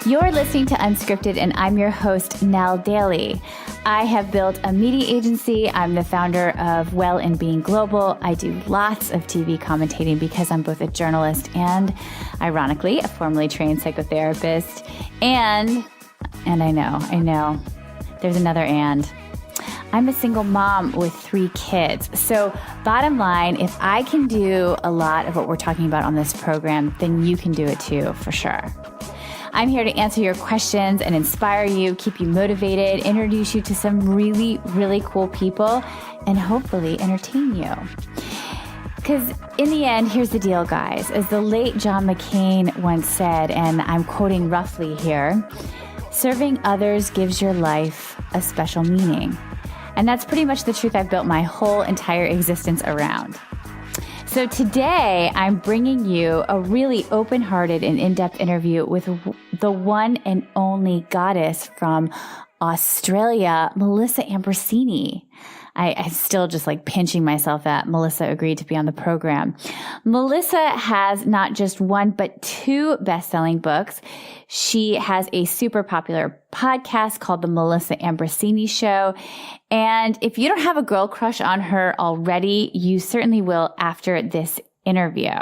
You're listening to Unscripted, and I'm your host, Nell Daly. I have built a media agency. I'm the founder of Well and Being Global. I do lots of TV commentating because I'm both a journalist and, ironically, a formerly trained psychotherapist. And I know, there's another and. I'm a single mom with 3 kids. So bottom line, if I can do a lot of what we're talking about on this program, then you can do it too, for sure. I'm here to answer your questions and inspire you, keep you motivated, introduce you to some really, really cool people, and hopefully entertain you. Because in the end, here's the deal, guys. As the late John McCain once said, and I'm quoting roughly here, serving others gives your life a special meaning. And that's pretty much the truth I've built my whole entire existence around. So today, I'm bringing you a really open-hearted and in-depth interview with the one and only goddess from Australia, Melissa Ambrossini. I'm still just like pinching myself that Melissa agreed to be on the program. Melissa has not just 1, but 2 best-selling books. She has a super popular podcast called The Melissa Ambrossini Show. And if you don't have a girl crush on her already, you certainly will after this interview.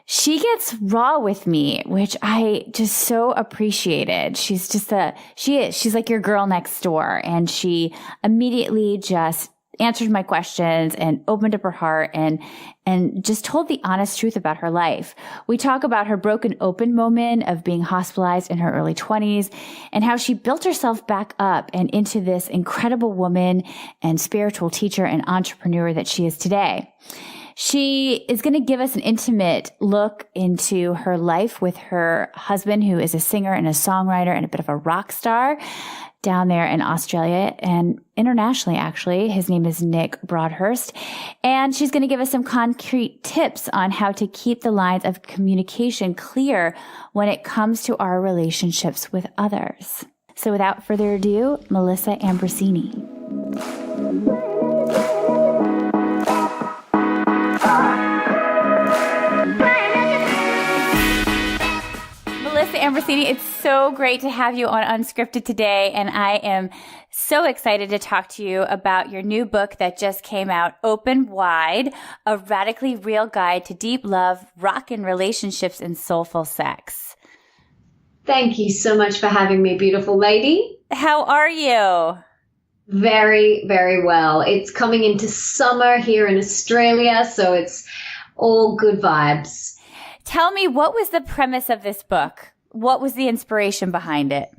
She gets raw with me, which I just so appreciated. She's like your girl next door. And she immediately just answered my questions and opened up her heart and just told the honest truth about her life. We talk about her broken open moment of being hospitalized in her early 20s and how she built herself back up and into this incredible woman and spiritual teacher and entrepreneur that she is today. She is going to give us an intimate look into her life with her husband, who is a singer and a songwriter and a bit of a rock star down there in Australia and internationally, actually. His name is Nick Broadhurst. And she's going to give us some concrete tips on how to keep the lines of communication clear when it comes to our relationships with others. So without further ado, Melissa Ambrossini. Melissa Ambrossini, it's so great to have you on Unscripted today, and I am so excited to talk to you about your new book that just came out, Open Wide, A Radically Real Guide to Deep Love, Rockin' Relationships, and Soulful Sex. Thank you so much for having me, beautiful lady. How are you? Very, very well. It's coming into summer here in Australia, so it's all good vibes. Tell me, what was the premise of this book? What was the inspiration behind it?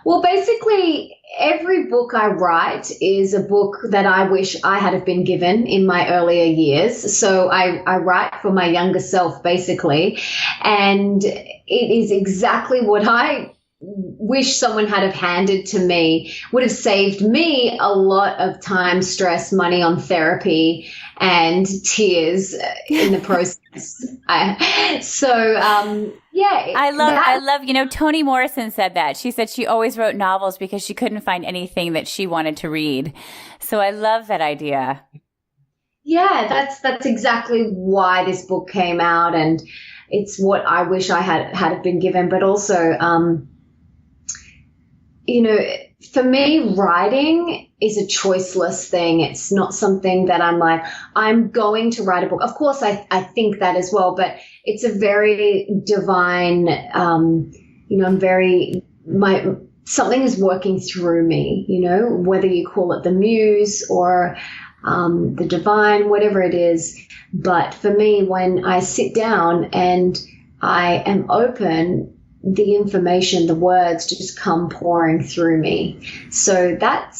Well, basically, every book I write is a book that I wish I had have been given in my earlier years. So I write for my younger self, basically. And it is exactly what I wish someone had have handed to me. Would have saved me a lot of time, stress, money on therapy, and tears in the process. I love, Toni Morrison said that. She said she always wrote novels because she couldn't find anything that she wanted to read. So I love that idea. Yeah, that's exactly why this book came out, and it's what I wish I had been given. But also, for me, writing is a choiceless thing. It's not something that I'm like, I'm going to write a book. Of course, I think that as well, but it's a very divine, something is working through me, whether you call it the muse or the divine, whatever it is. But for me, when I sit down and I am open, the information, the words just come pouring through me. So that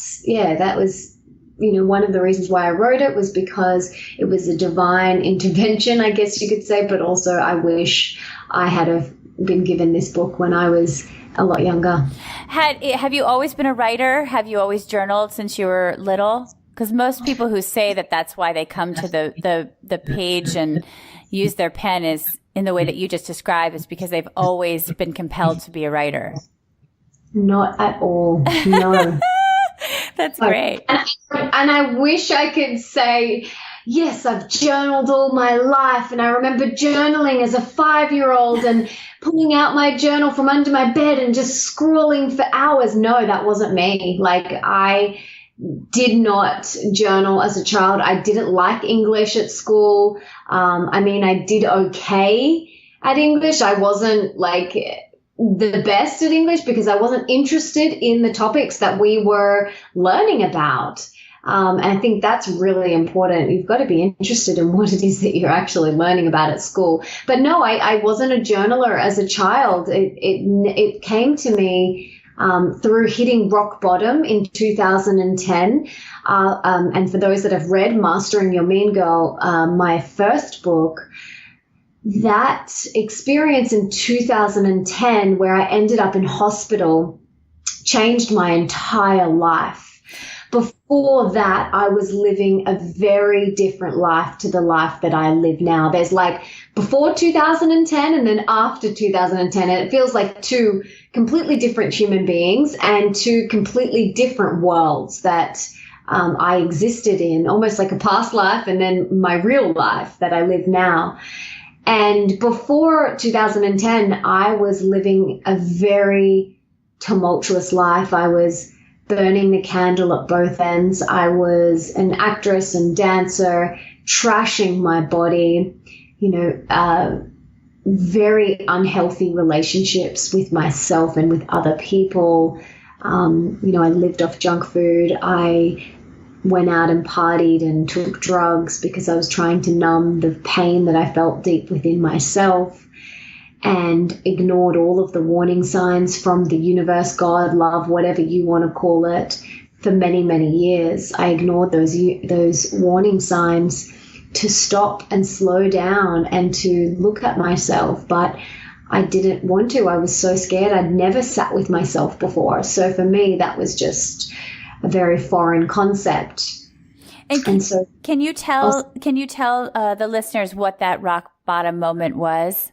was, one of the reasons why I wrote it was because it was a divine intervention, I guess you could say, but also I wish I had have been given this book when I was a lot younger. Have you always been a writer? Have you always journaled since you were little? Because most people who say that that's why they come to the page and use their pen is in the way that you just described is because they've always been compelled to be a writer. Not at all. No. That's great. And I wish I could say, yes, I've journaled all my life. And I remember journaling as a 5-year-old and pulling out my journal from under my bed and just scrawling for hours. No, that wasn't me. Like, I did not journal as a child. I didn't like English at school. I mean, I did okay at English. I wasn't like the best at English because I wasn't interested in the topics that we were learning about. And I think that's really important. You've got to be interested in what it is that you're actually learning about at school. But no, I wasn't a journaler as a child. It came to me through hitting rock bottom in 2010. And for those that have read Mastering Your Mean Girl, my first book, that experience in 2010 where I ended up in hospital changed my entire life. Before that, I was living a very different life to the life that I live now. There's like before 2010 and then after 2010, and it feels like two completely different human beings and two completely different worlds that I existed in, almost like a past life and then my real life that I live now. And before 2010, I was living a very tumultuous life. I was burning the candle at both ends. I was an actress and dancer, trashing my body, very unhealthy relationships with myself and with other people. I lived off junk food. I went out and partied and took drugs because I was trying to numb the pain that I felt deep within myself, and ignored all of the warning signs from the universe, God, love, whatever you want to call it, for many, many years. I ignored those warning signs to stop and slow down and to look at myself, but I didn't want to. I was so scared. I'd never sat with myself before. So for me, that was just a very foreign concept. And so, can you tell the listeners what that rock bottom moment was?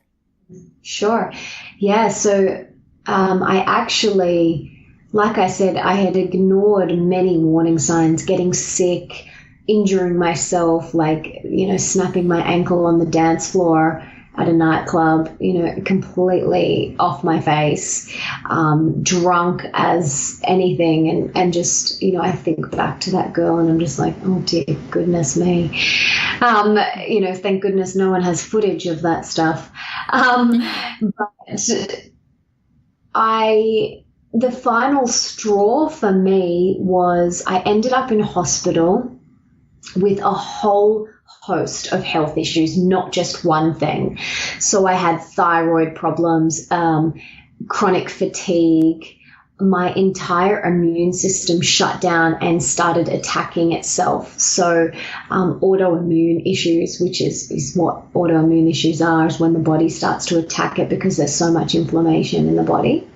Sure. Yeah. So I actually, like I said, I had ignored many warning signs, getting sick, injuring myself, like, snapping my ankle on the dance floor at a nightclub, completely off my face, drunk as anything. And just, I think back to that girl and I'm just like, oh dear goodness me. Thank goodness no one has footage of that stuff. But the final straw for me was I ended up in hospital with a whole host of health issues, not just one thing. So I had thyroid problems, chronic fatigue. My entire immune system shut down and started attacking itself. So autoimmune issues, which is what autoimmune issues are, is when the body starts to attack it because there's so much inflammation in the body.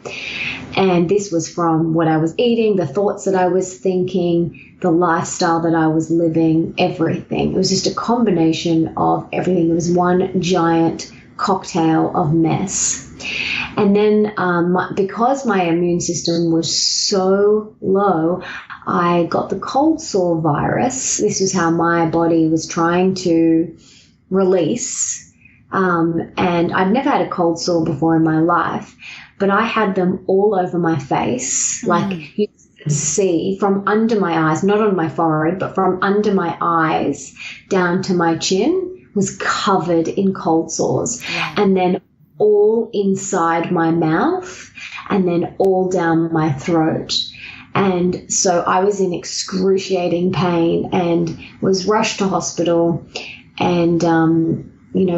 And this was from what I was eating, the thoughts that I was thinking, the lifestyle that I was living, everything. It was just a combination of everything. It was one giant cocktail of mess. And then because my immune system was so low, I got the cold sore virus. This was how my body was trying to release. And I'd never had a cold sore before in my life, but I had them all over my face. Like you could see from under my eyes, not on my forehead, but from under my eyes down to my chin was covered in cold sores. Yeah. And then all inside my mouth and then all down my throat. And so I was in excruciating pain and was rushed to hospital and,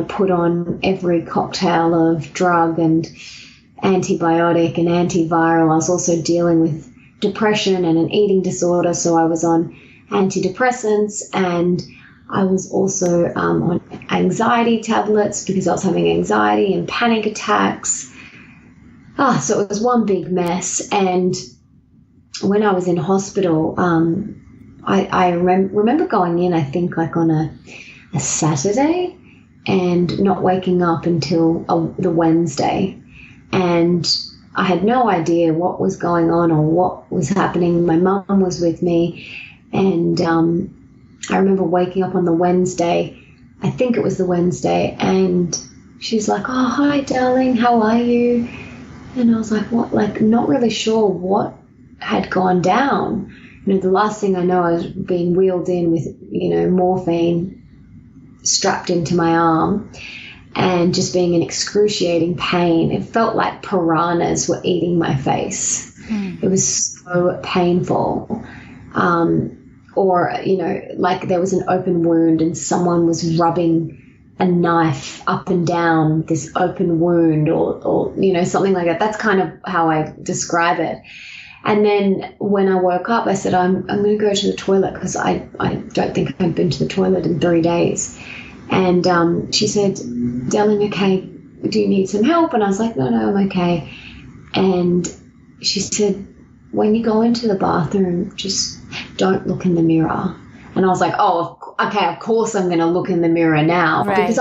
put on every cocktail of drug and antibiotic and antiviral. I was also dealing with depression and an eating disorder, so I was on antidepressants, and I was also on anxiety tablets because I was having anxiety and panic attacks. So it was one big mess. And when I was in hospital, I remember going in, I think, like on a Saturday and not waking up until the Wednesday. And I had no idea what was going on or what was happening. My mum was with me, and I remember waking up on the Wednesday, I think it was the Wednesday, and she's like, "Oh, hi, darling, how are you?" And I was like, "What?" Like, not really sure what had gone down. The last thing I know, I was being wheeled in with, morphine strapped into my arm and just being in excruciating pain. It felt like piranhas were eating my face. It was so painful. Or, like there was an open wound and someone was rubbing a knife up and down this open wound or something like that. That's kind of how I describe it. And then when I woke up, I said, I'm going to go to the toilet because I don't think I'd been to the toilet in 3 days. And she said, "Darling, okay, do you need some help?" And I was like, no, I'm okay. And she said, "When you go into the bathroom, just don't look in the mirror." And I was like, oh, okay, of course I'm going to look in the mirror now. Right. Because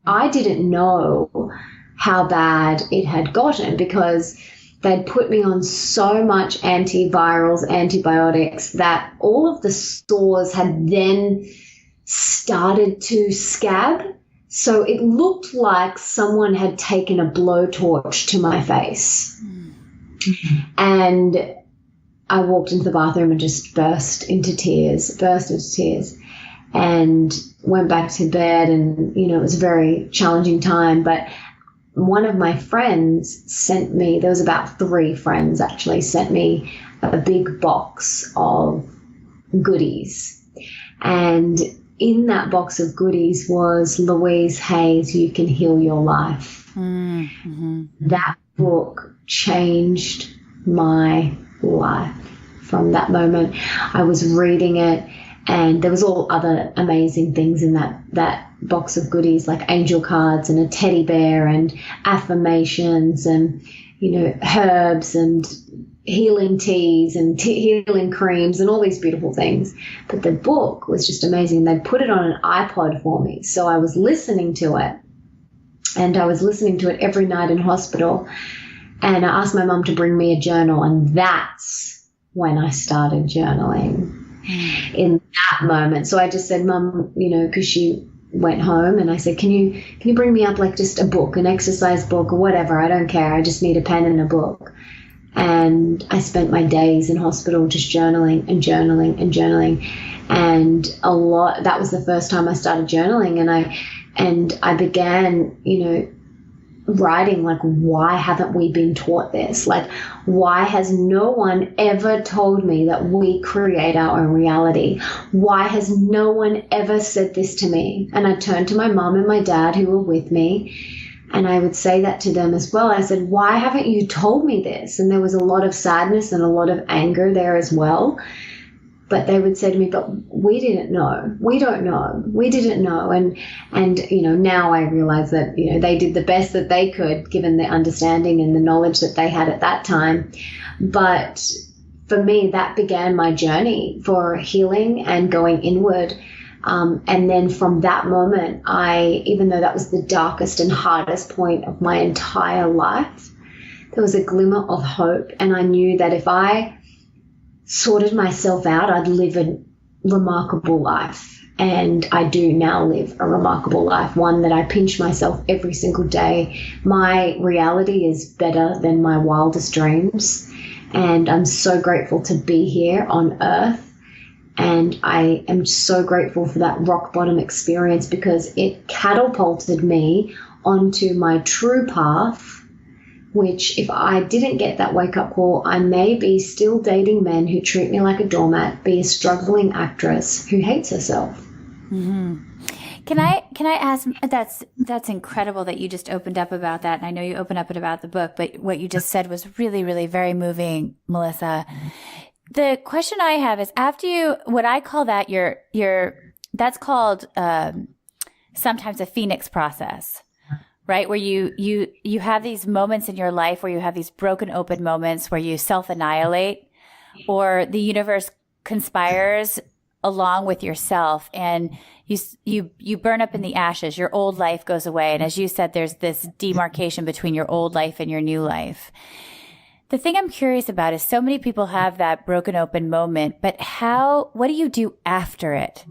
I didn't know how bad it had gotten because they'd put me on so much antivirals, antibiotics, that all of the sores had then started to scab. So it looked like someone had taken a blowtorch to my face. And I walked into the bathroom and just burst into tears, and went back to bed. And, it was a very challenging time. But one of my friends sent me, there was about 3 friends actually, sent me a big box of goodies. And in that box of goodies was Louise Hay's You Can Heal Your Life. Mm-hmm. That book changed my life from that moment. I was reading it, and there was all other amazing things in that box of goodies, like angel cards and a teddy bear and affirmations and, herbs and healing teas and healing creams and all these beautiful things. But the book was just amazing. They'd put it on an iPod for me. So I was listening to it, and I was listening to it every night in hospital. And I asked my mum to bring me a journal, and that's when I started journaling in that moment. So I just said, "Mum," because she went home, and I said, can you bring me up like just a book, an exercise book or whatever? I don't care. I just need a pen and a book. And I spent my days in hospital just journaling and journaling and journaling. And that was the first time I started journaling. And I began, writing, like, why haven't we been taught this? Like, why has no one ever told me that we create our own reality? Why has no one ever said this to me? And I turned to my mom and my dad who were with me, and I would say that to them as well. I said, why haven't you told me this? And there was a lot of sadness and a lot of anger there as well. But they would say to me, but we didn't know. We don't know. We didn't know. And now I realize that, they did the best that they could given the understanding and the knowledge that they had at that time. But for me, that began my journey for healing and going inward. And then from that moment, even though that was the darkest and hardest point of my entire life, there was a glimmer of hope. And I knew that if I sorted myself out, I'd live a remarkable life. And I do now live a remarkable life, one that I pinch myself every single day. My reality is better than my wildest dreams. And I'm so grateful to be here on earth. And I am so grateful for that rock bottom experience because it catapulted me onto my true path, which if I didn't get that wake-up call, I may be still dating men who treat me like a doormat, be a struggling actress who hates herself. Mm-hmm. Can I ask, that's incredible that you just opened up about that. And I know you opened up about the book, but what you just said was really, really very moving, Melissa. The question I have is, after you, what I call that, that's called sometimes a phoenix process. Right? Where you have these moments in your life where you have these broken open moments where you self-annihilate, or the universe conspires along with yourself and you burn up in the ashes. Your old life goes away. And as you said, there's this demarcation between your old life and your new life. The thing I'm curious about is so many people have that broken open moment, but what do you do after it?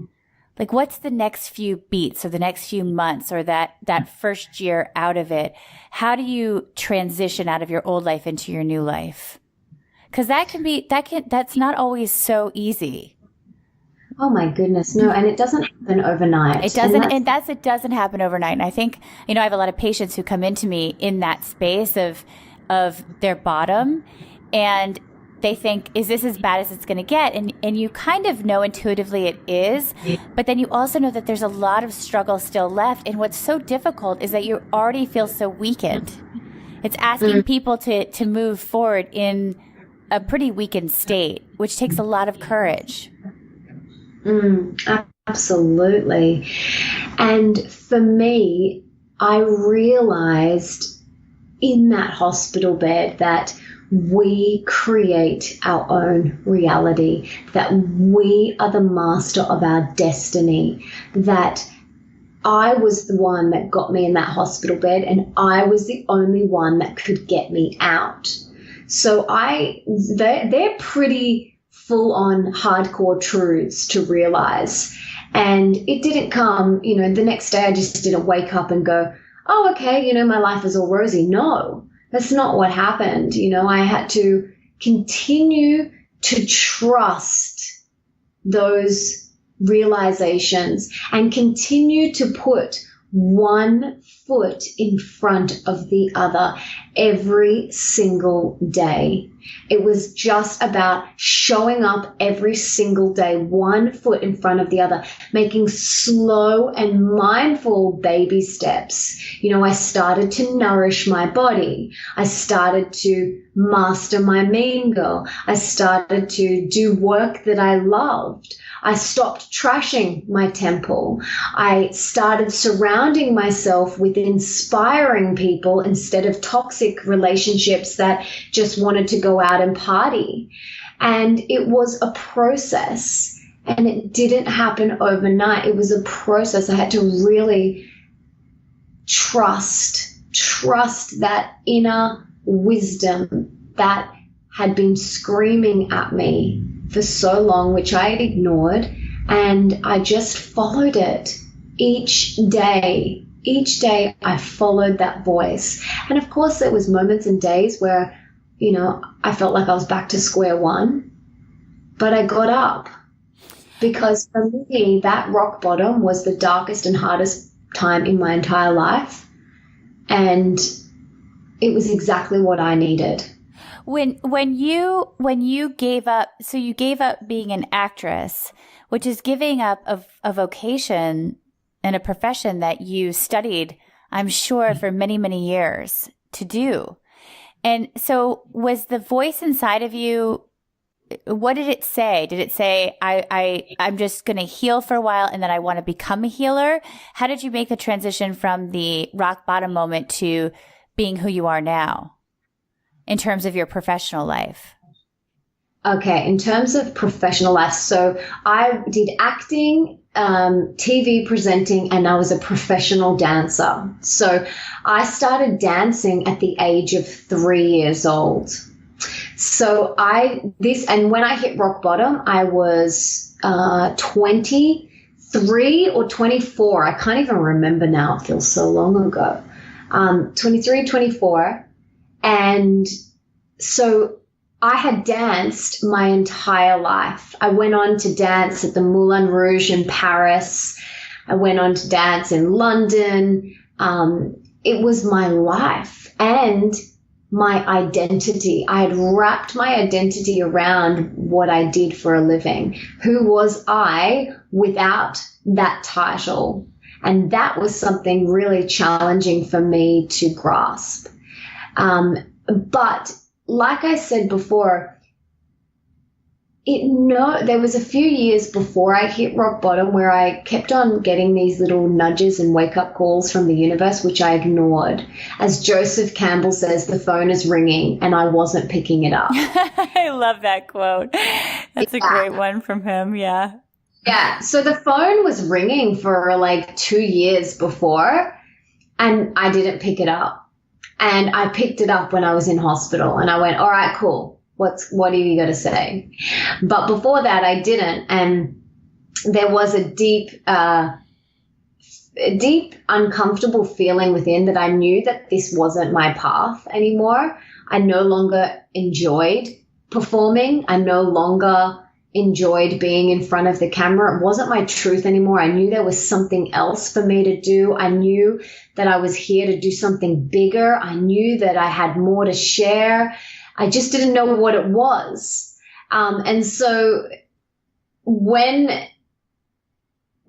Like, what's the next few beats or the next few months or that first year out of it? How do you transition out of your old life into your new life? Because that's not always so easy. Oh my goodness, no, and it doesn't happen overnight. It doesn't happen overnight. And I think, I have a lot of patients who come into me in that space of their bottom, and they think, is this as bad as it's going to get? And you kind of know intuitively it is, but then you also know that there's a lot of struggle still left. And what's so difficult is that you already feel so weakened. It's asking people to move forward in a pretty weakened state, which takes a lot of courage. Absolutely. And for me, I realized in that hospital bed that we create our own reality, that we are the master of our destiny, that I was the one that got me in that hospital bed and I was the only one that could get me out. So they're pretty full-on hardcore truths to realize. And it didn't come, the next day I just didn't wake up and go, oh, okay, my life is all rosy. No, that's not what happened. I had to continue to trust those realizations and continue to put one foot in front of the other every single day. It was just about showing up every single day, one foot in front of the other, making slow and mindful baby steps. I started to nourish my body. I started to master my mean girl. I started to do work that I loved. I stopped trashing my temple. I started surrounding myself with inspiring people instead of toxic relationships that just wanted to go out and party. And it was a process, and it didn't happen overnight. It was a process. I had to really trust that inner wisdom that had been screaming at me for so long, which I had ignored, and I just followed it each day. Each day I followed that voice. And of course there was moments and days where, I felt like I was back to square one, but I got up, because for me, that rock bottom was the darkest and hardest time in my entire life. And it was exactly what I needed. When you gave up, so you gave up being an actress, which is giving up a vocation and a profession that you studied, I'm sure, for many, many years to do. And so was the voice inside of you, what did it say? Did it say, I'm just going to heal for a while and then I want to become a healer? How did you make the transition from the rock bottom moment to being who you are now in terms of your professional life? Okay, in terms of professional life, so I did acting, TV presenting, and I was a professional dancer. So I started dancing at the age of 3 years old. So and when I hit rock bottom, I was 23 or 24. I can't even remember now. It feels so long ago. 23, 24. And so I had danced my entire life. I went on to dance at the Moulin Rouge in Paris. I went on to dance in London. It was my life and my identity. I had wrapped my identity around what I did for a living. Who was I without that title? And that was something really challenging for me to grasp. But like I said before, there was a few years before I hit rock bottom where I kept on getting these little nudges and wake-up calls from the universe, which I ignored. As Joseph Campbell says, the phone is ringing and I wasn't picking it up. I love that quote. That's a great one from him. Yeah. Yeah. So the phone was ringing for like 2 years before and I didn't pick it up. And I picked it up when I was in hospital and I went, all right, cool. What do you got to say? But before that, I didn't. And there was a deep uncomfortable feeling within that I knew that this wasn't my path anymore. I no longer enjoyed performing. I no longer enjoyed being in front of the camera. It wasn't my truth anymore. I knew there was something else for me to do. I knew that I was here to do something bigger. I knew that I had more to share. I just didn't know what it was. And so when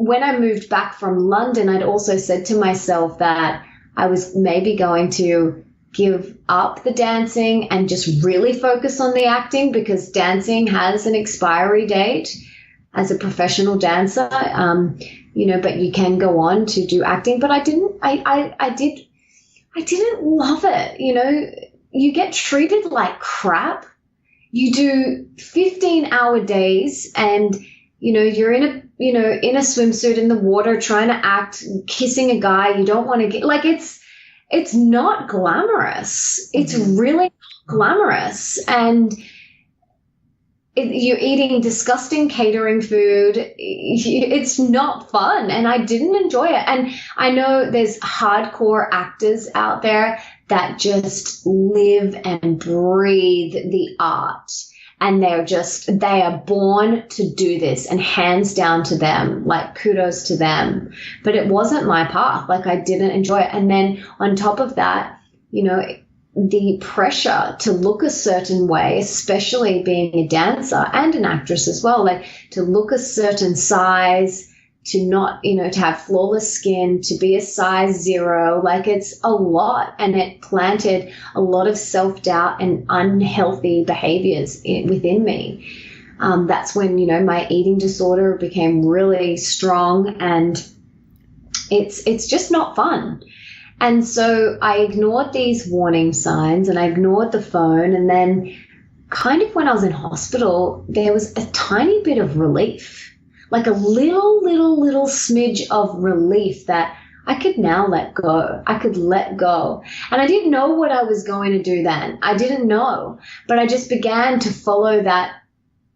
I moved back from London, I'd also said to myself that I was maybe going to give up the dancing and just really focus on the acting, because dancing has an expiry date as a professional dancer, but you can go on to do acting. But I didn't love it. You get treated like crap. You do 15-hour days and, you're in a swimsuit in the water trying to act, kissing a guy you don't want to get, like, it's not glamorous. It's really not glamorous. And you're eating disgusting catering food. It's not fun. And I didn't enjoy it. And I know there's hardcore actors out there that just live and breathe the art. And they are born to do this, and hands down to them, like kudos to them. But it wasn't my path. Like, I didn't enjoy it. And then on top of that, the pressure to look a certain way, especially being a dancer and an actress as well, like to look a certain size, to not, to have flawless skin, to be a size 0, like it's a lot. And it planted a lot of self-doubt and unhealthy behaviors within me. That's when, my eating disorder became really strong, and it's just not fun. And so I ignored these warning signs and I ignored the phone. And then kind of when I was in hospital, there was a tiny bit of relief. Like a little smidge of relief that I could now let go. I could let go. And I didn't know what I was going to do then. I didn't know. But I just began to follow that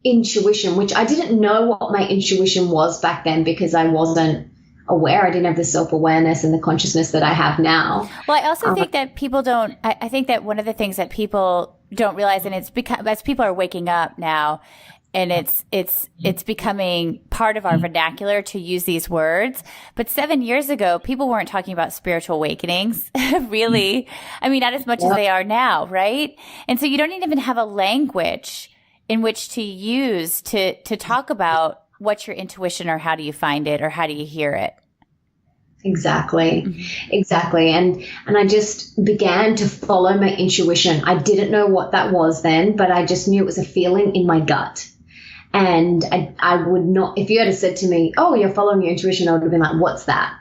intuition, which I didn't know what my intuition was back then because I wasn't aware. I didn't have the self-awareness and the consciousness that I have now. Well, I also think that people don't, I think that one of the things that people don't realize, and it's because as people are waking up now, and it's becoming part of our vernacular to use these words. But 7 years ago, people weren't talking about spiritual awakenings, really. I mean, not as much as they are now, right? And so you don't even have a language in which to use to talk about what's your intuition, or how do you find it, or how do you hear it. Exactly. And I just began to follow my intuition. I didn't know what that was then, but I just knew it was a feeling in my gut. And I would not, if you had said to me, oh, you're following your intuition, I would have been like, what's that?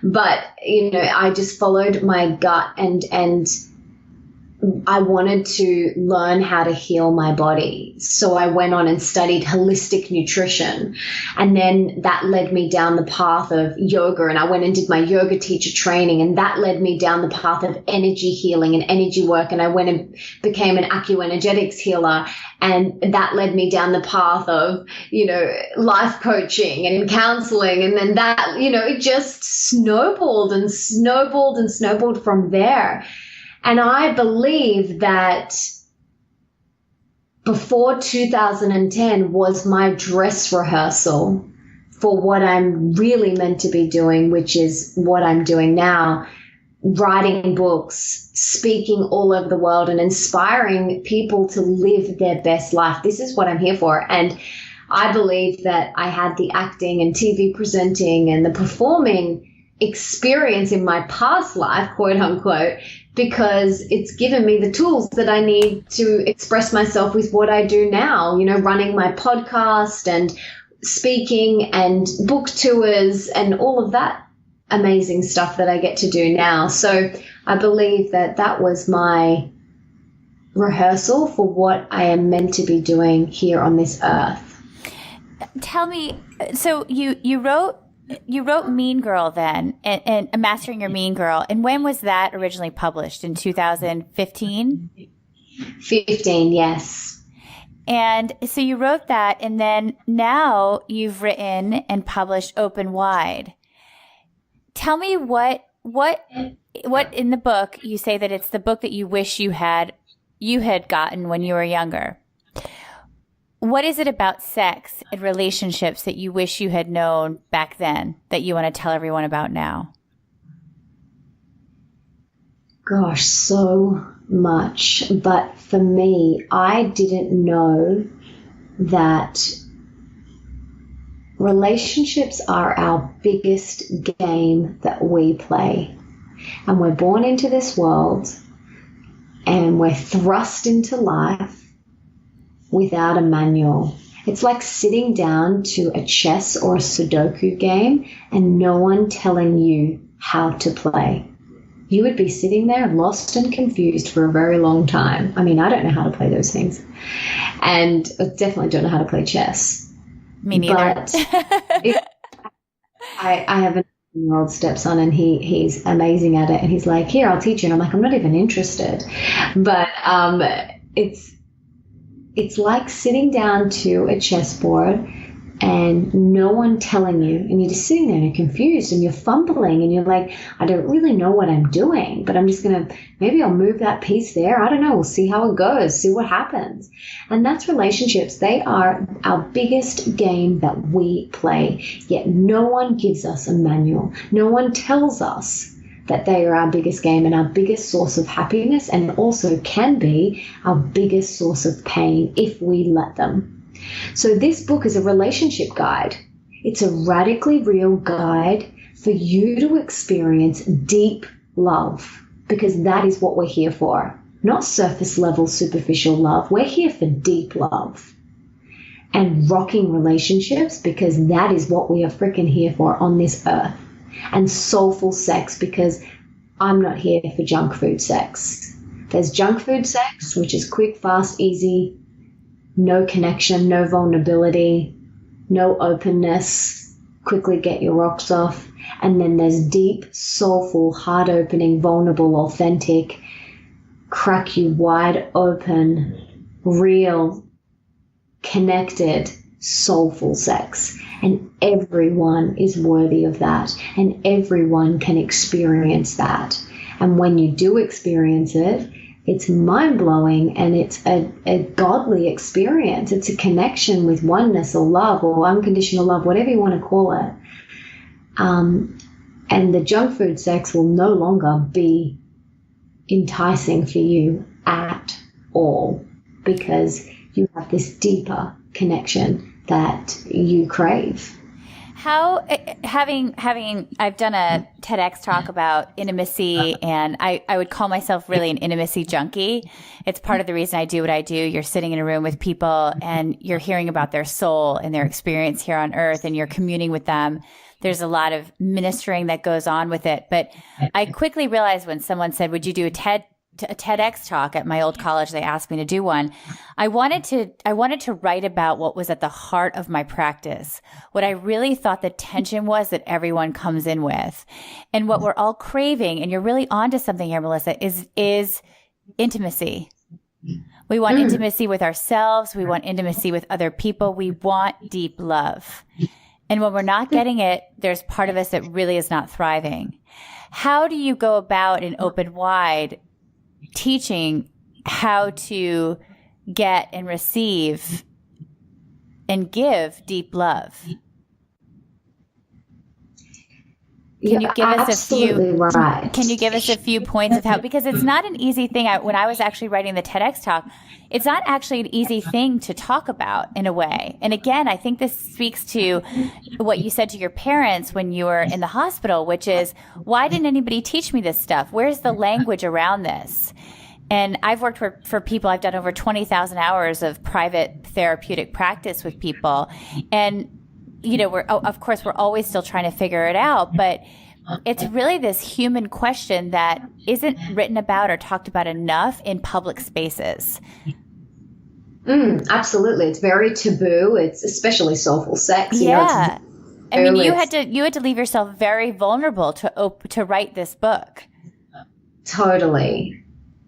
But, I just followed my gut, and I wanted to learn how to heal my body. So I went on and studied holistic nutrition. And then that led me down the path of yoga. And I went and did my yoga teacher training. And that led me down the path of energy healing and energy work. And I went and became an acuenergetics healer. And that led me down the path of, life coaching and counseling. And then that, it just snowballed and snowballed and snowballed from there. And I believe that before 2010 was my dress rehearsal for what I'm really meant to be doing, which is what I'm doing now, writing books, speaking all over the world, and inspiring people to live their best life. This is what I'm here for. And I believe that I had the acting and TV presenting and the performing experience in my past life, quote unquote, because it's given me the tools that I need to express myself with what I do now, running my podcast and speaking and book tours and all of that amazing stuff that I get to do now. So I believe that that was my rehearsal for what I am meant to be doing here on this earth. Tell me, so you wrote Mean Girl then, and Mastering Your Mean Girl. And when was that originally published? In 2015? 15, yes. And so you wrote that, and then now you've written and published Open Wide. Tell me what in the book you say that it's the book that you wish you had gotten when you were younger. What is it about sex and relationships that you wish you had known back then that you want to tell everyone about now? Gosh, so much. But for me, I didn't know that relationships are our biggest game that we play. And we're born into this world and we're thrust into life without a manual. It's like sitting down to a chess or a Sudoku game and no one telling you how to play. You would be sitting there lost and confused for a very long time. I mean, I don't know how to play those things. And I definitely don't know how to play chess. Me neither. But I have a 9-year-old stepson and he's amazing at it. And he's like, here, I'll teach you. And I'm like, I'm not even interested. But it's like sitting down to a chessboard and no one telling you, and you're just sitting there and you're confused and you're fumbling and you're like, I don't really know what I'm doing, but I'm just going to, maybe I'll move that piece there. I don't know. We'll see how it goes, see what happens. And that's relationships. They are our biggest game that we play, yet no one gives us a manual. No one tells us that they are our biggest game and our biggest source of happiness, and also can be our biggest source of pain if we let them. So this book is a relationship guide. It's a radically real guide for you to experience deep love, because that is what we're here for. Not surface level, superficial love. We're here for deep love and rocking relationships, because that is what we are freaking here for on this earth. And soulful sex, because I'm not here for junk food sex. There's junk food sex, which is quick, fast, easy, no connection, no vulnerability, no openness, quickly get your rocks off. And then there's deep, soulful, heart-opening, vulnerable, authentic, crack you wide open, real, connected, soulful sex. And everyone is worthy of that, and everyone can experience that. And when you do experience it, it's mind-blowing, and it's a godly experience. It's a connection with oneness or love or unconditional love, whatever you want to call it. And the junk food sex will no longer be enticing for you at all, because you have this deeper connection that you crave. How, I've done a TEDx talk about intimacy, and I would call myself really an intimacy junkie. It's part of the reason I do what I do. You're sitting in a room with people and you're hearing about their soul and their experience here on earth, and you're communing with them. There's a lot of ministering that goes on with it. But I quickly realized when someone said, would you do a TEDx talk at my old college? They asked me to do one. I wanted to write about what was at the heart of my practice. What I really thought the tension was that everyone comes in with, and what we're all craving. And you're really onto something here, Melissa, is intimacy. We want intimacy with ourselves. We want intimacy with other people. We want deep love. And when we're not getting it, there's part of us that really is not thriving. How do you go about in Open Wide teaching how to get and receive and give deep love? Can you give us a few points of how, because it's not an easy thing. When I was actually writing the TEDx talk, it's not actually an easy thing to talk about in a way. And again, I think this speaks to what you said to your parents when you were in the hospital, which is, why didn't anybody teach me this stuff? Where's the language around this? And I've worked for people. I've done over 20,000 hours of private therapeutic practice with people. And, you know, we're always still trying to figure it out, but it's really this human question that isn't written about or talked about enough in public spaces. Absolutely. It's very taboo. It's especially soulful sex. Yeah. I mean, you had to leave yourself very vulnerable to write this book. Totally.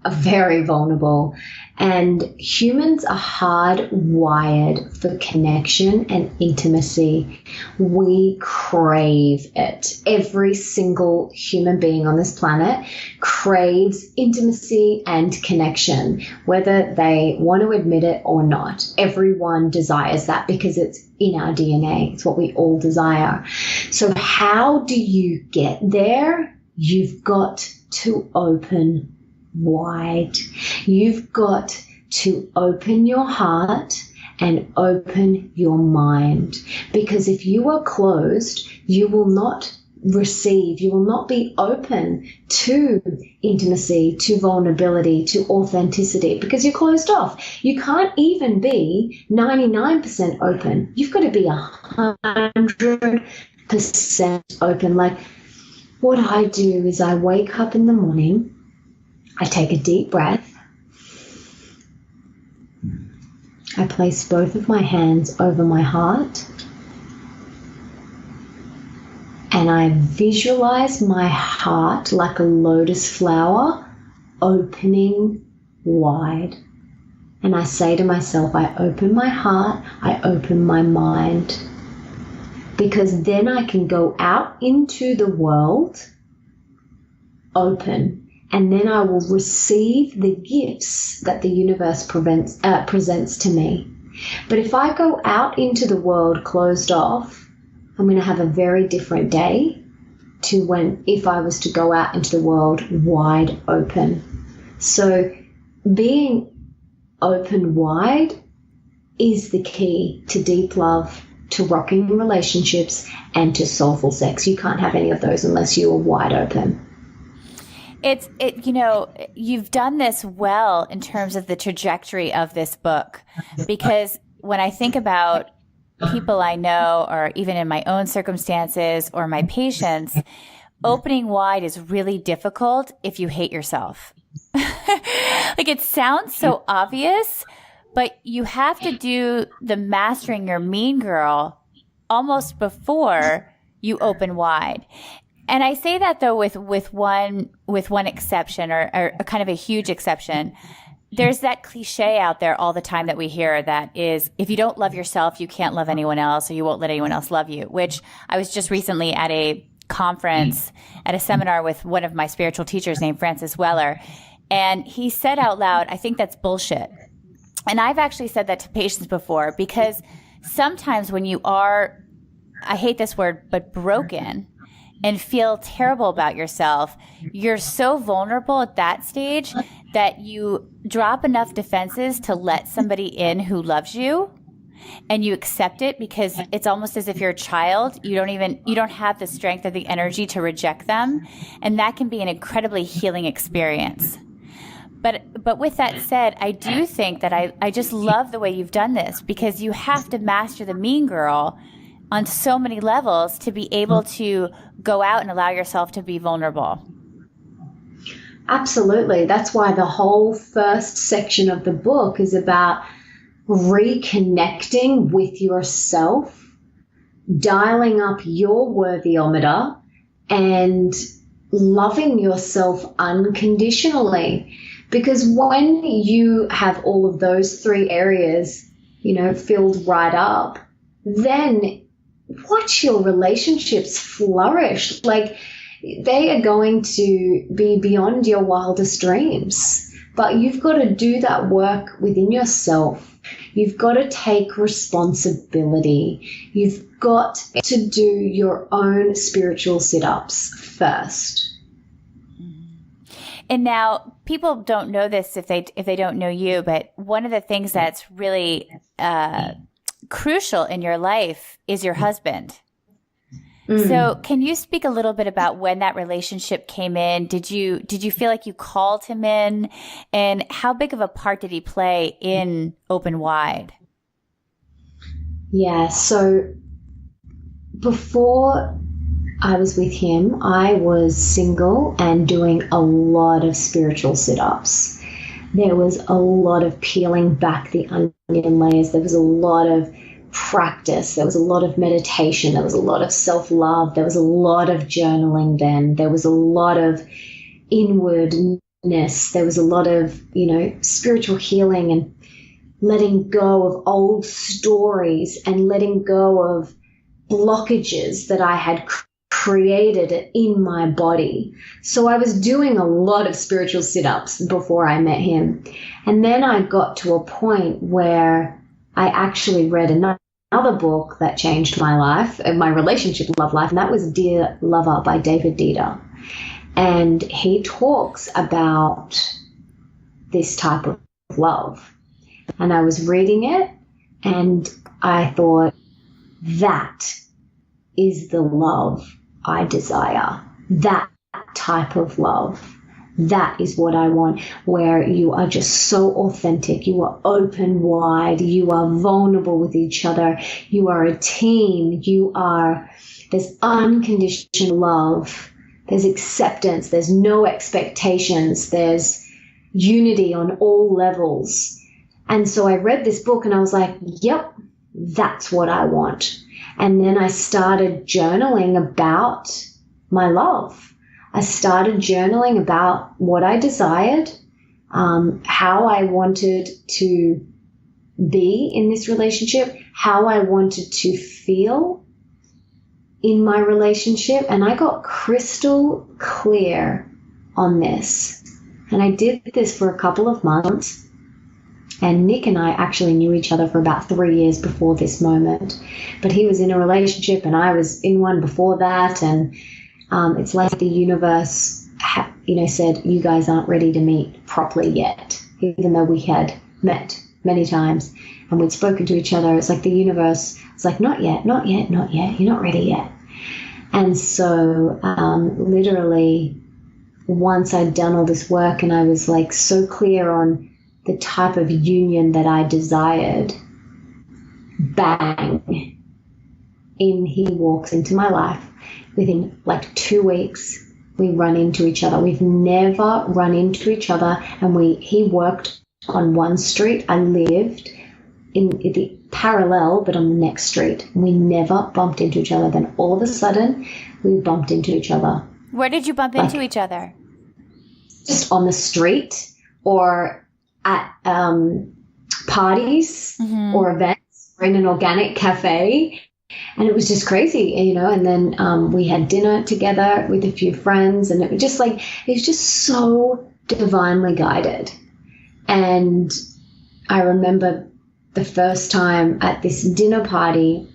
are very vulnerable. And humans are hardwired for connection and intimacy. We crave it. Every single human being on this planet craves intimacy and connection, whether they want to admit it or not. Everyone desires that because it's in our DNA. It's what we all desire. So how do you get there? You've got to open wide. You've got to open your heart and open your mind, because if you are closed, you will not receive, you will not be open to intimacy, to vulnerability, to authenticity, because you're closed off. You can't even be 99% open. You've got to be 100% open. Like, what I do is I wake up in the morning, I take a deep breath, I place both of my hands over my heart, and I visualize my heart like a lotus flower opening wide. And I say to myself, I open my heart, I open my mind, because then I can go out into the world open. And then I will receive the gifts that the universe presents to me. But if I go out into the world closed off, I'm going to have a very different day to if I was to go out into the world wide open. So being open wide is the key to deep love, to rocking relationships, and to soulful sex. You can't have any of those unless you are wide open. You've done this well in terms of the trajectory of this book, because when I think about people I know, or even in my own circumstances or my patients, opening wide is really difficult if you hate yourself. Like, it sounds so obvious, but you have to do the mastering your mean girl almost before you open wide. And I say that though with one exception, or a kind of a huge exception. There's that cliche out there all the time that we hear that is, if you don't love yourself, you can't love anyone else, or you won't let anyone else love you, which I was just recently at a conference, at a seminar with one of my spiritual teachers named Francis Weller. And he said out loud, I think that's bullshit. And I've actually said that to patients before, because sometimes when you are, I hate this word, but broken, and feel terrible about yourself, you're so vulnerable at that stage that you drop enough defenses to let somebody in who loves you, and you accept it, because it's almost as if you're a child. You don't have the strength or the energy to reject them. And that can be an incredibly healing experience. But with that said, I do think that I just love the way you've done this, because you have to master the mean girl on so many levels to be able to go out and allow yourself to be vulnerable. Absolutely. That's why the whole first section of the book is about reconnecting with yourself, dialing up your worthyometer, and loving yourself unconditionally. Because when you have all of those three areas, filled right up, then watch your relationships flourish. Like, they are going to be beyond your wildest dreams. But you've got to do that work within yourself. You've got to take responsibility. You've got to do your own spiritual sit-ups first. And now, people don't know this if they don't know you, but one of the things that's really crucial in your life is your husband. So can you speak a little bit about when that relationship came in? Did you feel like you called him in? And how big of a part did he play in Open Wide? Yeah, so before I was with him, I was single and doing a lot of spiritual sit-ups. There was a lot of peeling back the onion layers. There was a lot of practice. There was a lot of meditation. There was a lot of self-love. There was a lot of journaling then. There was a lot of inward There was a lot of, spiritual healing and letting go of old stories and letting go of blockages that I had created in my body. So I was doing a lot of spiritual sit-ups before I met him. And then I got to a point where I actually read another book that changed my life, my relationship love life, and that was Dear Lover by David Dieter. And he talks about this type of love. And I was reading it and I thought, that is the love I desire. That type of love. That is what I want, where you are just so authentic. You are open wide. You are vulnerable with each other. You are a team. There's unconditional love. There's acceptance. There's no expectations. There's unity on all levels. And so I read this book and I was like, yep, that's what I want. And then I started journaling about my love. I started journaling about what I desired, how I wanted to be in this relationship, how I wanted to feel in my relationship. And I got crystal clear on this. And I did this for a couple of months. And Nick and I actually knew each other for about 3 years before this moment. But he was in a relationship and I was in one before that. And it's like the universe, said, you guys aren't ready to meet properly yet. Even though we had met many times and we'd spoken to each other, it's like the universe was like, not yet, not yet, not yet. You're not ready yet. And so literally once I'd done all this work and I was like so clear on the type of union that I desired, bang, he walks into my life. Within like 2 weeks, we run into each other. We've never run into each other. And he worked on one street. I lived in the parallel, but on the next street. We never bumped into each other. Then all of a sudden, we bumped into each other. Where did you bump into each other? Just on the street or at parties or events or in an organic cafe. And it was just crazy, and then we had dinner together with a few friends and it was just so divinely guided. And I remember the first time at this dinner party,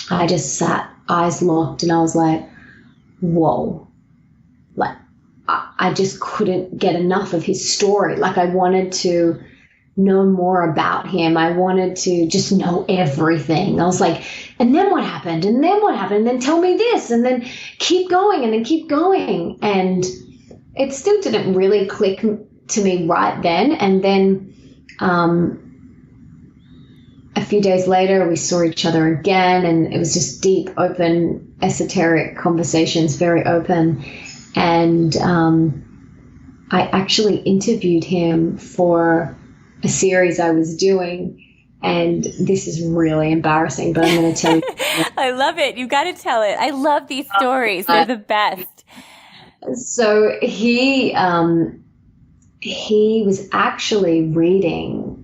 I just sat eyes locked and I was like, whoa, like I just couldn't get enough of his story. Like I wanted to know more about him. I wanted to just know everything. I was like, and then what happened? And then what happened? And then tell me this and then keep going and then keep going. And it still didn't really click to me right then. And then a few days later, we saw each other again and it was just deep, open, esoteric conversations, very open. And I actually interviewed him for a series I was doing, and this is really embarrassing, but I'm going to tell you. I love it. You got to tell it. I love these stories. They're the best. So he was actually reading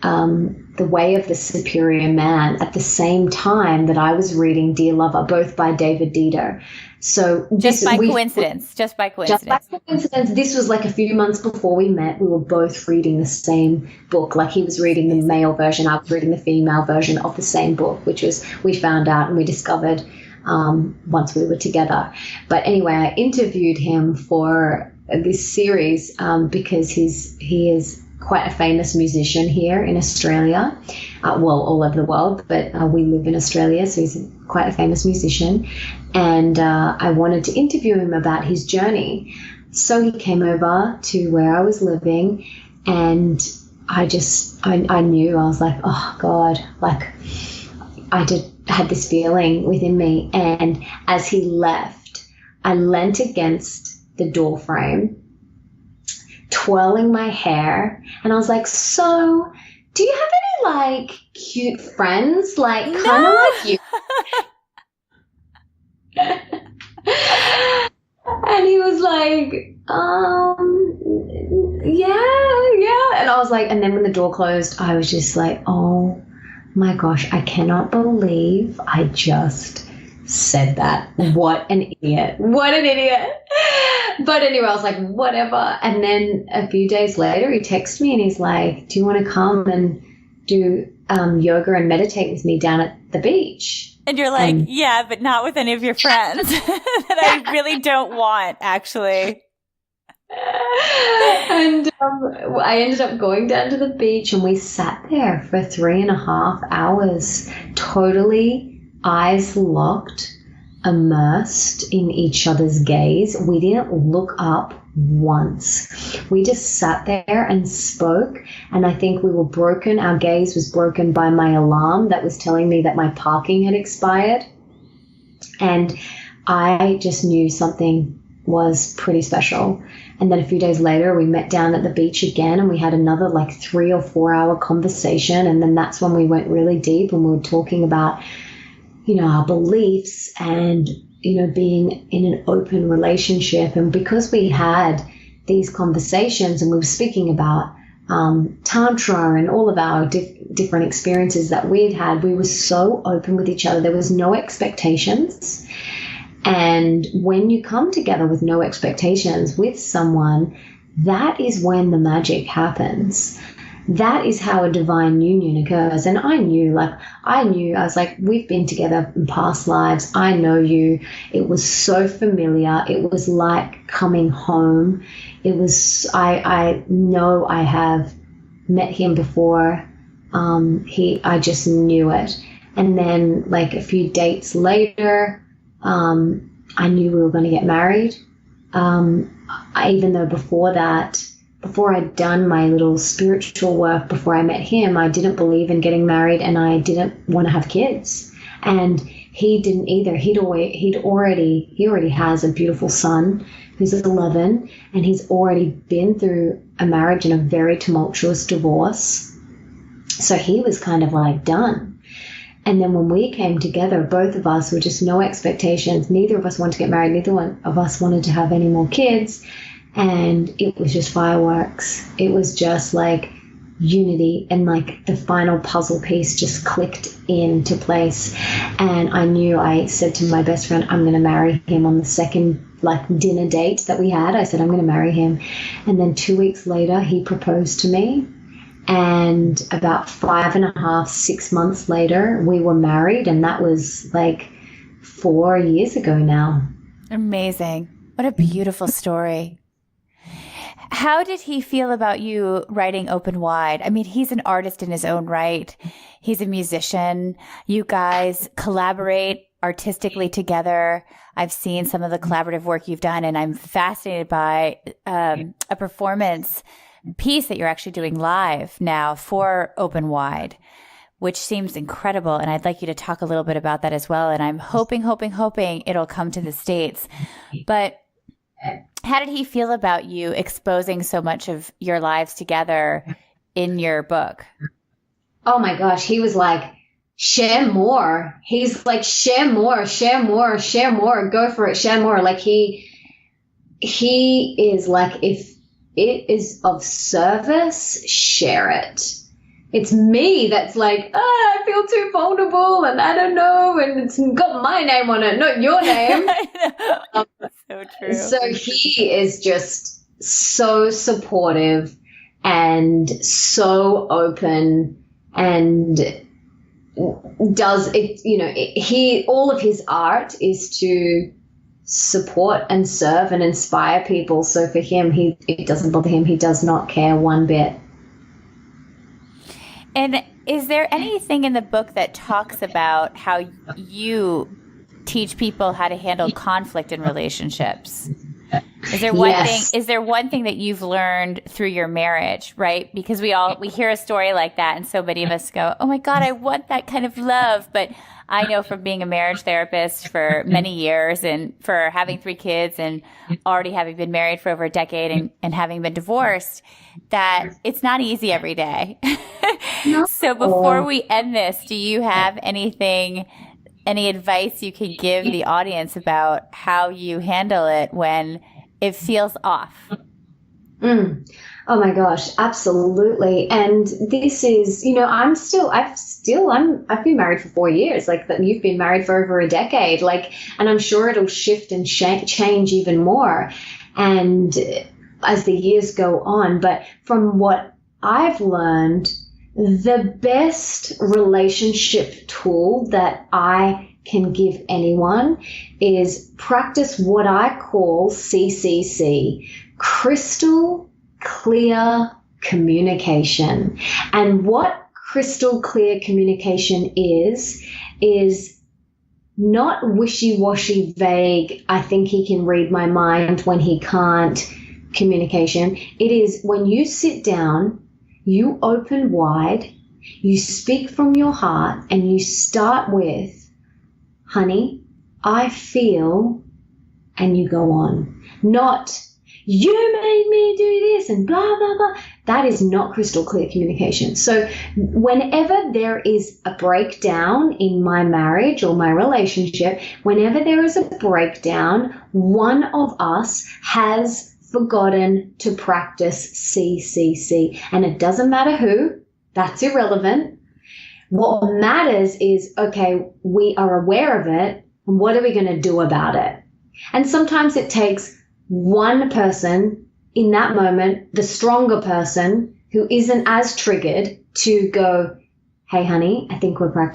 The Way of the Superior Man at the same time that I was reading Dear Lover, both by David Dieter. So just by coincidence. Just by coincidence. This was like a few months before we met. We were both reading the same book. Like he was reading the male version, I was reading the female version of the same book, which was we found out and we discovered once we were together. But anyway, I interviewed him for this series because he is quite a famous musician here in Australia, all over the world, but we live in Australia, so he's quite a famous musician. And I wanted to interview him about his journey. So he came over to where I was living, and I knew, I was like, oh God, like I had this feeling within me. And as he left, I leant against the door frame, twirling my hair, and I was like, so do you have any like cute friends, like kind of like you? And he was like, yeah. And I was like, and then when the door closed, I was just like, oh my gosh, I cannot believe I just said that. What an idiot. What an idiot. But anyway, I was like, whatever. And then a few days later, he texted me and he's like, do you want to come and do yoga and meditate with me down at the beach? And you're like, yeah, but not with any of your friends that I really don't want, actually. And I ended up going down to the beach and we sat there for 3.5 hours, totally eyes locked, immersed in each other's gaze. We didn't look up once. We just sat there and spoke. And I think we were broken. Our gaze was broken by my alarm that was telling me that my parking had expired. And I just knew something was pretty special. And then a few days later, we met down at the beach again and we had another like 3 or 4 hour conversation. And then that's when we went really deep and we were talking about, you know, our beliefs and, you know, being in an open relationship. And because we had these conversations and we were speaking about Tantra and all of our different experiences that we'd had, we were so open with each other. There was no expectations. And when you come together with no expectations with someone, that is when the magic happens. That is how a divine union occurs. And I knew, I was like, we've been together in past lives. I know you. It was so familiar. It was like coming home. It was, I know I have met him before. I just knew it. And then like a few dates later, I knew we were going to get married. Even though before that, before I'd done my little spiritual work, before I met him, I didn't believe in getting married and I didn't want to have kids. And he didn't either. He already has a beautiful son who's 11 and he's already been through a marriage and a very tumultuous divorce. So he was kind of like done. And then when we came together, both of us were just no expectations. Neither of us wanted to get married. Neither one of us wanted to have any more kids. And it was just fireworks. It was just like unity and like the final puzzle piece just clicked into place. And I said to my best friend, I'm going to marry him on the second like dinner date that we had. I said, I'm going to marry him. And then 2 weeks later, he proposed to me. And about 5.5, 6 months later, we were married. And that was like 4 years ago now. Amazing. What a beautiful story. How did he feel about you writing Open Wide? I mean, he's an artist in his own right. He's a musician. You guys collaborate artistically together. I've seen some of the collaborative work you've done, and I'm fascinated by a performance piece that you're actually doing live now for Open Wide, which seems incredible. And I'd like you to talk a little bit about that as well. And I'm hoping it'll come to the States. But how did he feel about you exposing so much of your lives together in your book? Oh my gosh. He was like, share more. He's like, share more, share more, share more. Go for it. Share more. Like he is like, if it is of service, share it. It's me that's like, I feel too vulnerable and I don't know, and it's got my name on it, not your name. So true. So he is just so supportive and so open and does it, you know, all of his art is to support and serve and inspire people. So for him, it doesn't bother him. He does not care one bit. And is there anything in the book that talks about how you teach people how to handle conflict in relationships? Is there one thing that you've learned through your marriage, right? Because we hear a story like that and so many of us go, oh my God, I want that kind of love. But I know from being a marriage therapist for many years and for having 3 kids and already having been married for over a decade and having been divorced, that it's not easy every day. No. So before we end this, do you have any advice you could give the audience about how you handle it when it feels off? Mm. Oh my gosh, absolutely. And this is, I've been married for 4 years, like that you've been married for over a decade, like, and I'm sure it'll shift and change even more. And as the years go on, but from what I've learned, the best relationship tool that I can give anyone is practice what I call CCC, crystal clear communication. And what crystal clear communication is not wishy-washy, vague, I think he can read my mind when he can't communication. It is when you sit down, you open wide, you speak from your heart, and you start with, honey, I feel, and you go on. Not, you made me do this and blah, blah, blah. That is not crystal clear communication. So whenever there is a breakdown in my marriage or my relationship, whenever there is a breakdown, one of us has forgotten to practice CCC. And it doesn't matter who, that's irrelevant. What matters is, okay, we are aware of it, and what are we going to do about it? And sometimes it takes one person in that moment, the stronger person who isn't as triggered, to go, hey, honey, I think we're not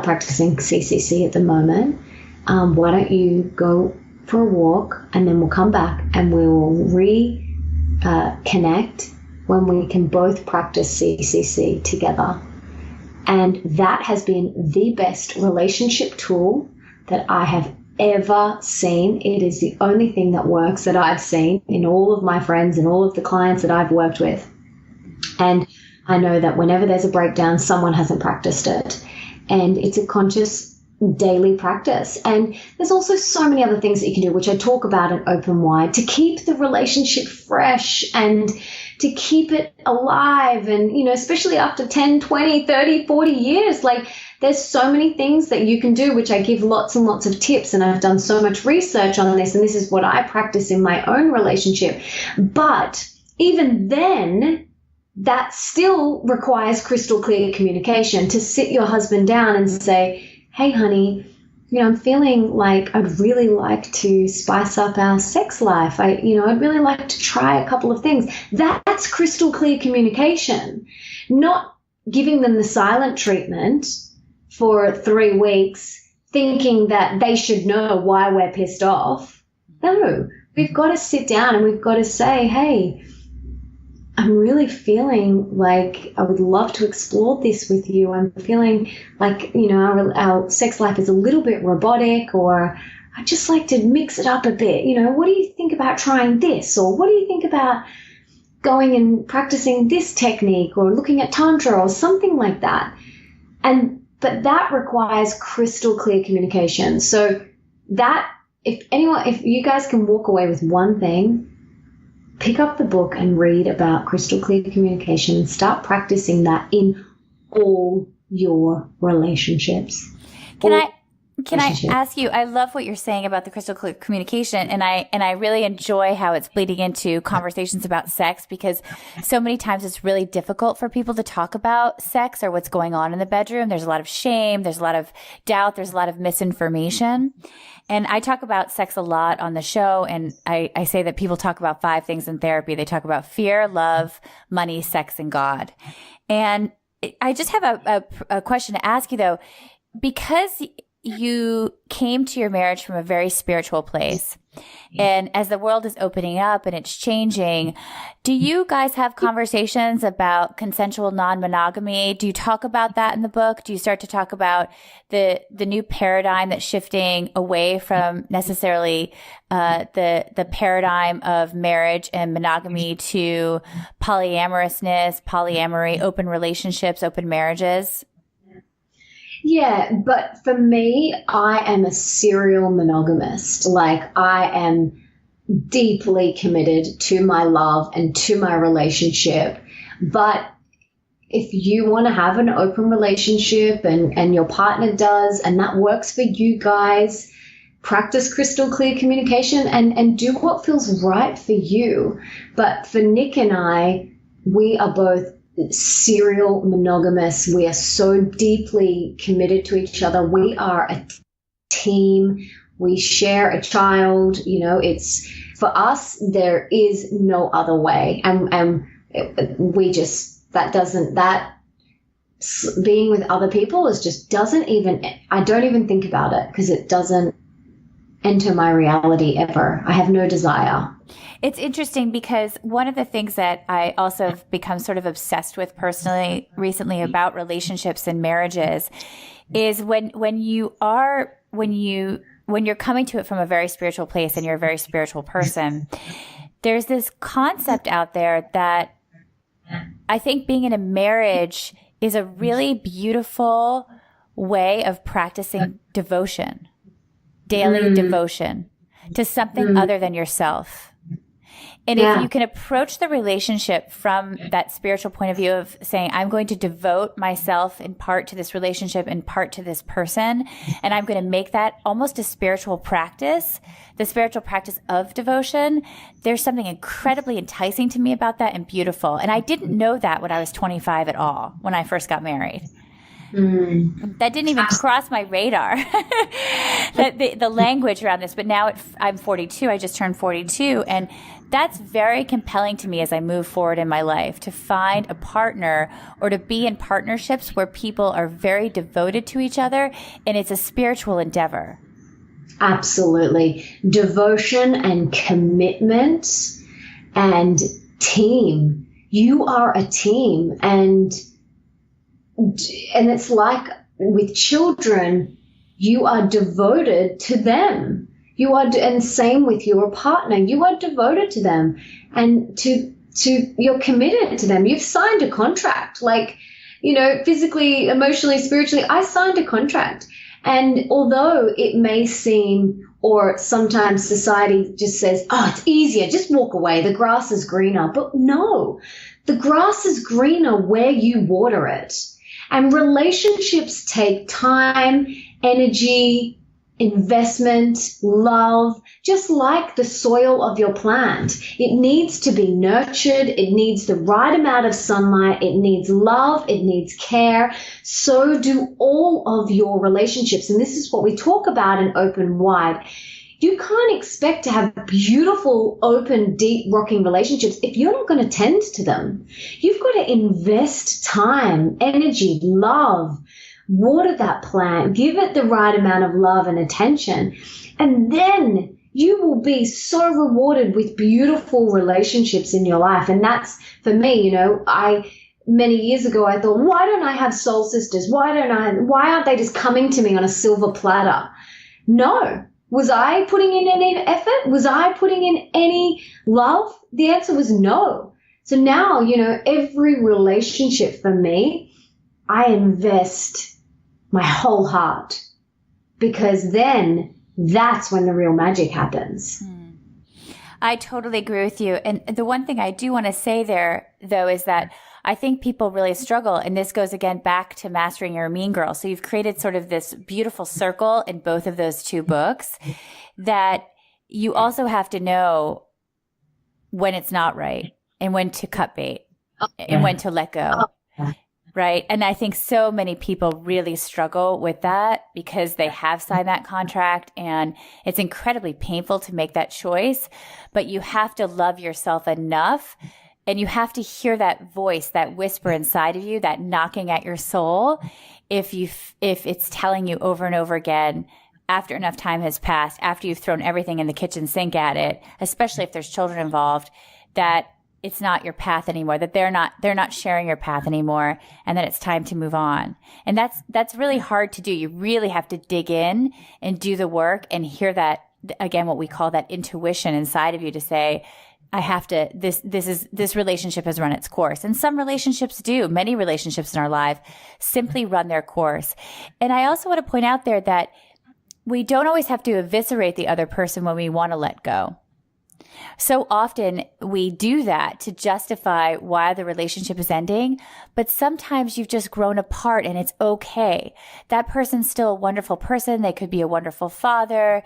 practicing CCC at the moment. Why don't you go for a walk, and then we'll come back and we'll reconnect when we can both practice CCC together. And that has been the best relationship tool that I have ever seen. It is the only thing that works that I've seen in all of my friends and all of the clients that I've worked with. And I know that whenever there's a breakdown, someone hasn't practiced it. And it's a conscious daily practice. And there's also so many other things that you can do, which I talk about in Open Wide, to keep the relationship fresh and to keep it alive. And, especially after 10, 20, 30, 40 years, like, there's so many things that you can do, which I give lots and lots of tips. And I've done so much research on this, and this is what I practice in my own relationship. But even then, that still requires crystal clear communication, to sit your husband down and say, hey, honey, I'm feeling like I'd really like to spice up our sex life. I'd really like to try a couple of things. That's crystal clear communication, not giving them the silent treatment for 3 weeks, thinking that they should know why we're pissed off. No, we've got to sit down and we've got to say, hey, I'm really feeling like I would love to explore this with you. I'm feeling like, our sex life is a little bit robotic, or I'd just like to mix it up a bit. What do you think about trying this? Or what do you think about going and practicing this technique, or looking at Tantra or something like that? But that requires crystal clear communication. So that, if you guys can walk away with one thing, pick up the book and read about crystal clear communication and start practicing that in all your relationships. Can I ask you, I love what you're saying about the crystal clear communication, and I really enjoy how it's bleeding into conversations about sex, because so many times it's really difficult for people to talk about sex or what's going on in the bedroom. There's a lot of shame, there's a lot of doubt, there's a lot of misinformation. And I talk about sex a lot on the show, and I say that people talk about 5 things in therapy. They talk about fear, love, money, sex, and God. And I just have a question to ask you, though, because you came to your marriage from a very spiritual place. And as the world is opening up and it's changing, do you guys have conversations about consensual non-monogamy? Do you talk about that in the book? Do you start to talk about the new paradigm that's shifting away from necessarily the paradigm of marriage and monogamy to polyamorousness, polyamory, open relationships, open marriages? Yeah, but for me, I am a serial monogamist. Like, I am deeply committed to my love and to my relationship. But if you want to have an open relationship and your partner does, and that works for you guys, practice crystal clear communication and do what feels right for you. But for Nick and I, we are both serial monogamous. We are so deeply committed to each other. We are a team. We share a child. You know, it's for us, there is no other way. And we just, being with other people is just doesn't even, I don't even think about it because it doesn't enter my reality ever. I have no desire. It's interesting because one of the things that I also have become sort of obsessed with personally recently about relationships and marriages is when you're coming to it from a very spiritual place and you're a very spiritual person, there's this concept out there that I think being in a marriage is a really beautiful way of practicing devotion, daily devotion to something other than yourself. And if you can approach the relationship from that spiritual point of view of saying, I'm going to devote myself in part to this relationship, in part to this person, and I'm going to make that almost a spiritual practice, the spiritual practice of devotion, there's something incredibly enticing to me about that and beautiful. And I didn't know that when I was 25 at all, when I first got married. That didn't even cross my radar, the language around this. But now I'm 42. I just turned 42. And that's very compelling to me as I move forward in my life, to find a partner or to be in partnerships where people are very devoted to each other. And it's a spiritual endeavor. Absolutely. Devotion and commitment and team. You are a team. And it's like with children, you are devoted to them. And same with your partner. You are devoted to them, and you're committed to them. You've signed a contract, like, you know, physically, emotionally, spiritually. I signed a contract, and although it may seem, or sometimes society just says, "Oh, it's easier, just walk away. The grass is greener," but no, the grass is greener where you water it. And relationships take time, energy, investment, love, just like the soil of your plant. It needs to be nurtured. It needs the right amount of sunlight. It needs love. It needs care. So do all of your relationships. And this is what we talk about in Open Wide. You can't expect to have beautiful, open, deep, rocking relationships if you're not going to tend to them. You've got to invest time, energy, love, water that plant, give it the right amount of love and attention, and then you will be so rewarded with beautiful relationships in your life. And that's, for me, you know, many years ago, I thought, why don't I have soul sisters? Why aren't they just coming to me on a silver platter? No. Was I putting in any effort? Was I putting in any love? The answer was no. So now, you know, every relationship for me, I invest my whole heart, because then that's when the real magic happens. I totally agree with you. And the one thing I do want to say there, though, is that I think people really struggle. And this goes again back to Mastering Your Mean Girl. So you've created sort of this beautiful circle in both of those two books, that you also have to know when it's not right and when to cut bait and when to let go. Right. And I think so many people really struggle with that because they have signed that contract, and it's incredibly painful to make that choice. But you have to love yourself enough, and you have to hear that voice, that whisper inside of you, that knocking at your soul. If it's telling you over and over again, after enough time has passed, after you've thrown everything in the kitchen sink at it, especially if there's children involved, that it's not your path anymore, that they're not sharing your path anymore, and that it's time to move on. And that's really hard to do. You really have to dig in and do the work and hear that, again, what we call that intuition inside of you to say, I have to, this relationship has run its course. And some relationships do. Many relationships in our life simply run their course. And I also want to point out there that we don't always have to eviscerate the other person when we want to let go. So often we do that to justify why the relationship is ending, but sometimes you've just grown apart and it's okay. That person's still a wonderful person. They could be a wonderful father.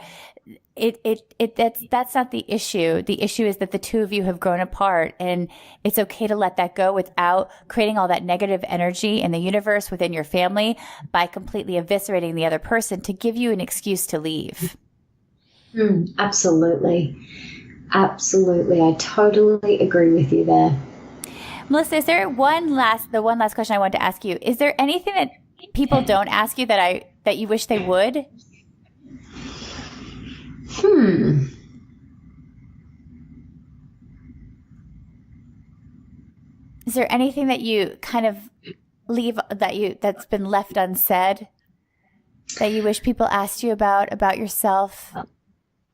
That's not the issue. The issue is that the two of you have grown apart, and it's okay to let that go without creating all that negative energy in the universe within your family by completely eviscerating the other person to give you an excuse to leave. Absolutely. Absolutely. I totally agree with you there. Melissa, is there one last question I wanted to ask you? Is there anything that people don't ask you that you wish they would? Is there anything that you kind of leave that's been left unsaid that you wish people asked you about yourself?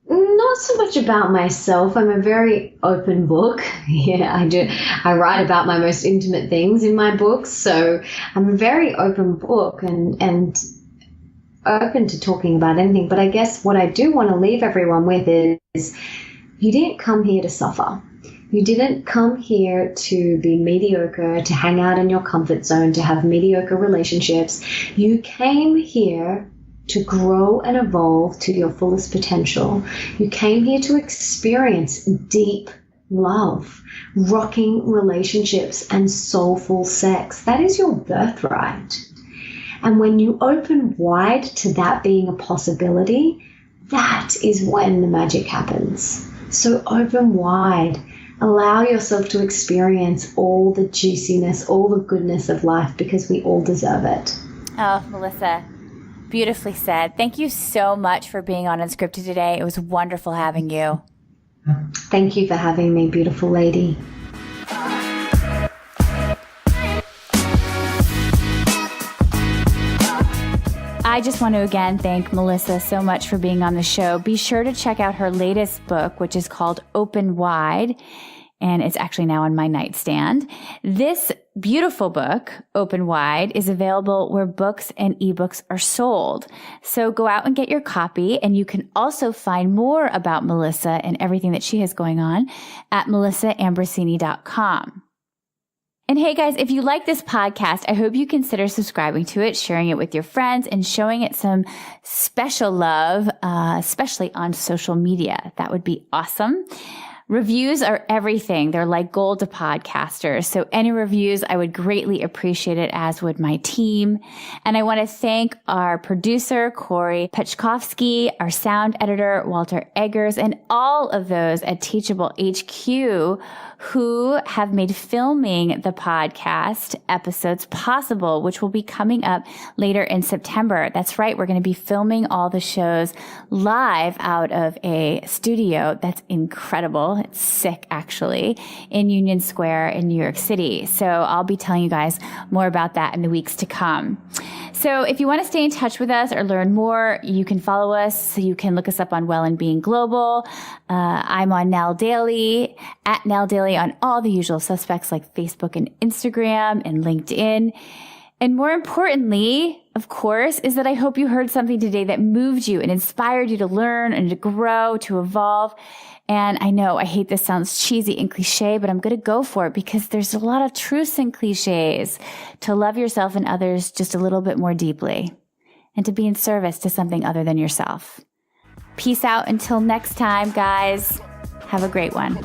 Not so much about myself. I'm a very open book. Yeah, I do. I write about my most intimate things in my books. So I'm a very open book and open to talking about anything. But I guess what I do want to leave everyone with is you didn't come here to suffer. You didn't come here to be mediocre, to hang out in your comfort zone, to have mediocre relationships. You came here to grow and evolve to your fullest potential. You came here to experience deep love, rocking relationships, and soulful sex. That is your birthright. And when you open wide to that being a possibility, that is when the magic happens. So open wide. Allow yourself to experience all the juiciness, all the goodness of life, because we all deserve it. Oh, Melissa. Beautifully said. Thank you so much for being on Unscripted today. It was wonderful having you. Thank you for having me, beautiful lady. I just want to again thank Melissa so much for being on the show. Be sure to check out her latest book, which is called Open Wide, and it's actually now on my nightstand. This beautiful book, Open Wide, is available where books and ebooks are sold. So go out and get your copy, and you can also find more about Melissa and everything that she has going on at melissaambrosini.com. And hey guys, if you like this podcast, I hope you consider subscribing to it, sharing it with your friends, and showing it some special love, especially on social media. That would be awesome. Reviews are everything. They're like gold to podcasters. So any reviews, I would greatly appreciate it, as would my team. And I want to thank our producer, Corey Pechkovsky, our sound editor, Walter Eggers, and all of those at Teachable HQ who have made filming the podcast episodes possible, which will be coming up later in September. That's right. We're going to be filming all the shows live out of a studio that's incredible. It's sick, actually, in Union Square in New York City. So I'll be telling you guys more about that in the weeks to come. So if you want to stay in touch with us or learn more, you can follow us. You can look us up on Well and Being Global. I'm on Nell Daily, at Nell Daily on all the usual suspects like Facebook and Instagram and LinkedIn. And more importantly, of course, is that I hope you heard something today that moved you and inspired you to learn and to grow, to evolve. And I know I hate this sounds cheesy and cliche, but I'm going to go for it because there's a lot of truths in cliches to love yourself and others just a little bit more deeply and to be in service to something other than yourself. Peace out until next time, guys. Have a great one.